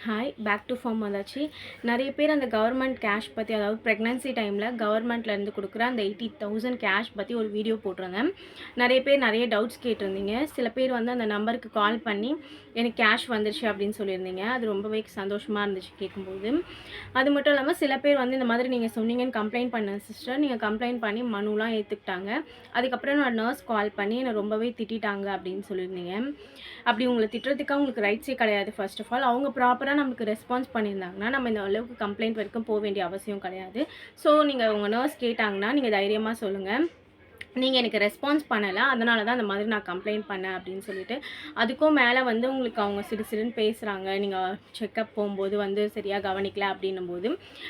Hi back to form வந்தாச்சு. நிறைய பேர் அந்த கவர்மெண்ட் கேஷ் பற்றி, அதாவது ப்ரெக்னன்சி டைமில் கவர்மெண்ட்லேருந்து கொடுக்குற அந்த 80,000 கேஷ் பற்றி ஒரு வீடியோ போட்டிருந்தேன். நிறைய பேர் நிறைய டவுட்ஸ் கேட்டிருந்தீங்க. சில பேர் வந்து அந்த நம்பருக்கு கால் பண்ணி எனக்கு கேஷ் வந்துருச்சு அப்படின்னு சொல்லியிருந்தீங்க. அது ரொம்பவே சந்தோஷமாக இருந்துச்சு கேட்கும்போது. அது மட்டும் இல்லாமல் சில பேர் வந்து இந்த மாதிரி நீங்கள் சொன்னீங்கன்னு கம்ப்ளைண்ட் பண்ண சிஸ்டர், நீங்கள் கம்ப்ளைண்ட் பண்ணி மனுலாம் ஏற்றுக்கிட்டாங்க. அதுக்கப்புறம் நான் நர்ஸ் கால் பண்ணி என்னை ரொம்பவே திட்டாங்க அப்படின்னு சொல்லியிருந்தீங்க. அப்படி உங்களை திட்டுறதுக்கு அவங்களுக்கு ரைட்ஸே கிடையாது. ஃபர்ஸ்ட் ஆஃப் ஆல் அவங்க ப்ராப்பராக நமக்கு ரெஸ்பான்ஸ் பண்ணியிருந்தாங்கன்னா நம்ம இந்த அளவுக்கு கம்ப்ளைண்ட் வரைக்கும் போக வேண்டிய அவசியம் கிடையாது. ஸோ நீங்கள் உங்கள் நர்ஸ் கேட்டாங்கன்னா நீங்கள் தைரியமாக சொல்லுங்கள், நீங்கள் எனக்கு ரெஸ்பான்ஸ் பண்ணலை, அதனால தான் அந்த மாதிரி நான் கம்ப்ளைண்ட் பண்ணேன் அப்படின்னு சொல்லிட்டு. அதுக்கும் மேலே வந்து உங்களுக்கு அவங்க சிறு சிறுன்னு பேசுகிறாங்க, நீங்கள் செக்கப் போகும்போது வந்து சரியாக கவனிக்கல அப்படின்னும்போது,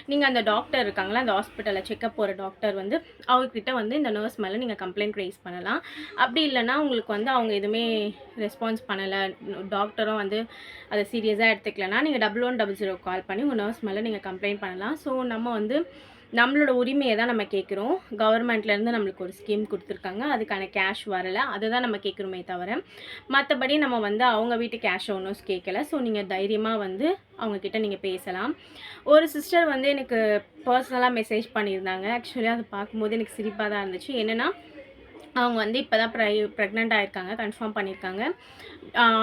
நீங்கள் அந்த டாக்டர் இருக்காங்களா, அந்த ஹாஸ்பிட்டலில் செக்கப் போகிற டாக்டர் வந்து அவங்கக்கிட்ட வந்து இந்த நர்ஸ் மேலே நீங்கள் கம்ப்ளைண்ட் ரைஸ் பண்ணலாம். அப்படி இல்லைன்னா உங்களுக்கு வந்து அவங்க எதுவுமே ரெஸ்பான்ஸ் பண்ணலை, டாக்டரும் வந்து அதை சீரியஸாக எடுத்துக்கலன்னா நீங்கள் 1100 கால் பண்ணி உங்கள் நர்ஸ் மேலே நீங்கள் கம்ப்ளைண்ட் பண்ணலாம். ஸோ நம்ம வந்து நம்மளோட உரிமையை தான் நம்ம கேட்குறோம். கவர்மெண்ட்லேருந்து நம்மளுக்கு ஒரு ஸ்கீம் கொடுத்துருக்காங்க, அதுக்கான கேஷ் வரலை, அதை தான் நம்ம கேட்குறோமே தவிர மற்றபடி நம்ம வந்து அவங்க வீட்டு கேஷ் ஒன்றும் கேட்கல. ஸோ நீங்கள் தைரியமாக வந்து அவங்கக்கிட்ட நீங்கள் பேசலாம். ஒரு சிஸ்டர் வந்து எனக்கு பர்சனலாக மெசேஜ் பண்ணியிருந்தாங்க. ஆக்சுவலி அதை பார்க்கும்போது எனக்கு சிரிப்பாக தான் இருந்துச்சு. என்னென்னா அவங்க வந்து இப்போ தான் ப்ரெக்னென்ட் ஆகிருக்காங்க, கன்ஃபார்ம் பண்ணியிருக்காங்க.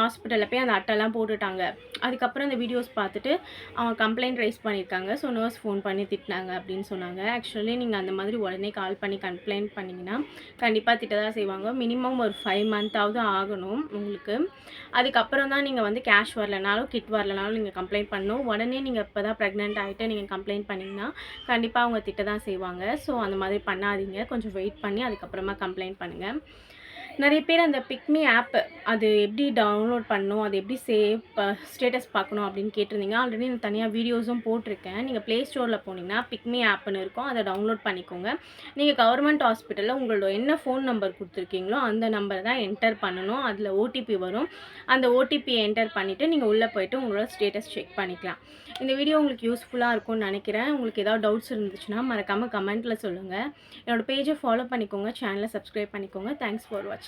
ஹாஸ்பிட்டலில் போய் அந்த அட்டைலாம் போட்டுட்டாங்க. அதுக்கப்புறம் அந்த வீடியோஸ் பார்த்துட்டு அவங்க கம்ப்ளைண்ட் ரைஸ் பண்ணியிருக்காங்க. ஸோ நர்ஸ் ஃபோன் பண்ணி திட்டினாங்க அப்படின்னு சொன்னாங்க. ஆக்சுவலி நீங்கள் அந்த மாதிரி உடனே கால் பண்ணி கம்ப்ளைண்ட் பண்ணிங்கன்னா கண்டிப்பாக திட்ட தான் செய்வாங்க. மினிமம் ஒரு 5 மந்த்தாவது ஆகணும் உங்களுக்கு. அதுக்கப்புறம் தான் நீங்கள் வந்து கேஷ் வரலனாலும் கிட் வரலனாலும் நீங்கள் கம்ப்ளைண்ட் பண்ணணும். உடனே நீங்கள் இப்போ தான் ப்ரெக்னென்ட் ஆகிட்டு நீங்கள் கம்ப்ளைண்ட் பண்ணிங்கன்னா கண்டிப்பாக அவங்க திட்ட தான் செய்வாங்க. ஸோ அந்த மாதிரி பண்ணாதீங்க, கொஞ்சம் வெயிட் பண்ணி அதுக்கப்புறமா கம்ப்ளைண்ட் பண்ணுங்கள். நிறைய பேர் அந்த பிக்மி ஆப் அது எப்படி டவுன்லோட் பண்ணணும், அது எப்படி ஸ்டேட்டஸ் பார்க்கணும் அப்படின்னு கேட்டிருந்தீங்க. ஆல்ரெடி நான் தனியாக வீடியோஸும் போட்டிருக்கேன். நீங்கள் ப்ளே ஸ்டோரில் போனீங்கன்னா பிக்மி ஆப்னு இருக்கும், அதை டவுன்லோட் பண்ணிக்கோங்க. நீங்கள் கவர்மெண்ட் ஹாஸ்பிட்டலில் உங்களோட என்ன ஃபோன் நம்பர் கொடுத்துருக்கீங்களோ அந்த நம்பரை தான் என்டர் பண்ணணும். அதில் ஓடிபி வரும். அந்த ஓடிபியை என்டர் பண்ணிவிட்டு நீங்கள் உள்ளே போய்ட்டு உங்களோட ஸ்டேட்டஸ் செக் பண்ணிக்கலாம். இந்த வீடியோ உங்களுக்கு யூஸ்ஃபுல்லாக இருக்கும்னு நினைக்கிறேன். உங்களுக்கு ஏதாவது டவுட்ஸ் இருந்துச்சுன்னா மறக்காமல் கமெண்ட்டில் சொல்லுங்கள். என்னோடய பேஜை ஃபாலோ பண்ணிக்கோங்க, சேனலை சப்ஸ்கிரைப் பண்ணிக்கோங்க. தேங்க்ஸ் ஃபார் வாட்சிங்.